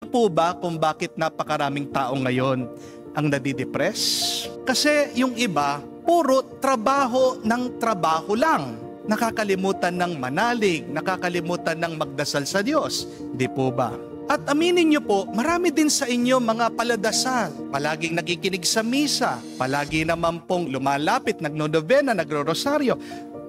po ba kung bakit napakaraming tao ngayon ang nadidepress? Kasi yung iba, puro trabaho ng trabaho lang. Nakakalimutan ng manalig, nakakalimutan ng magdasal sa Diyos. Di po ba? At aminin niyo po, marami din sa inyo mga paladasal. Palaging nakikinig sa misa. Palagi naman pong lumalapit, nagnonovena, nagro-rosaryo.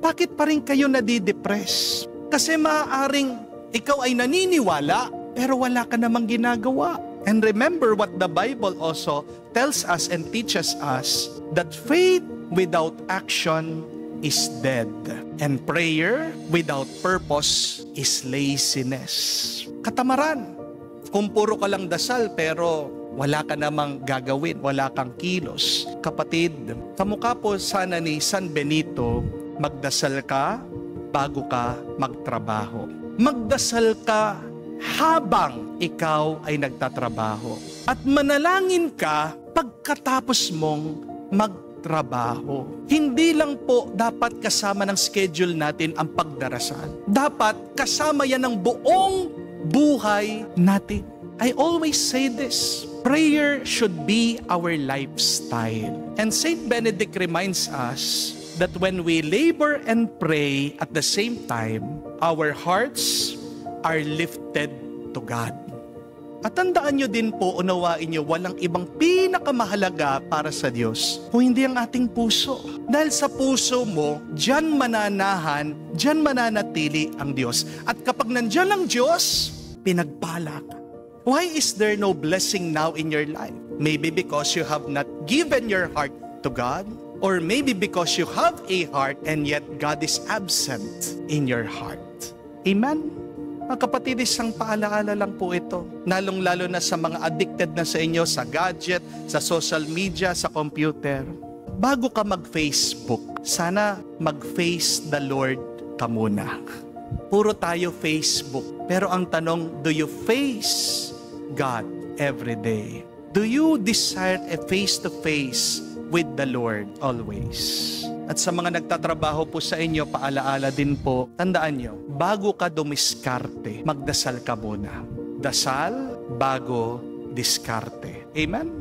Bakit pa rin kayo nadidepress? Kasi maaaring ikaw ay naniniwala, pero wala ka namang ginagawa. And remember what the Bible also tells us and teaches us, that faith without action is dead. And prayer without purpose is laziness. Katamaran. Kung puro ka lang dasal pero wala ka namang gagawin, wala kang kilos. Kapatid, kamukha po sana ni San Benito, magdasal ka bago ka magtrabaho. Magdasal ka habang ikaw ay nagtatrabaho. At manalangin ka pagkatapos mong magtrabaho. Hindi lang po dapat kasama ng schedule natin ang pagdarasal. Dapat kasama yan ng buong buhay natin. I always say this, prayer should be our lifestyle. And Saint Benedict reminds us that when we labor and pray at the same time, our hearts are lifted to God. At tandaan nyo din po, unawain nyo, walang ibang pinakamahalaga para sa Diyos kung hindi ang ating puso. Dahil sa puso mo, dyan mananahan, dyan mananatili ang Diyos. At kapag nandyan ang Diyos, pinagpala ka. Why is there no blessing now in your life? Maybe because you have not given your heart to God, or maybe because you have a heart and yet God is absent in your heart. Amen? Mga kapatid, isang paalaala lang po ito. Lalong-lalo na sa mga addicted na sa inyo, sa gadget, sa social media, sa computer. Bago ka mag-Facebook, sana mag-face the Lord ka muna. Puro tayo Facebook. Pero ang tanong, do you face God every day? Do you desire a face-to-face with the Lord always? At sa mga nagtatrabaho po sa inyo, paalaala din po, tandaan nyo, bago ka dumiskarte, magdasal ka muna. Dasal bago diskarte. Amen?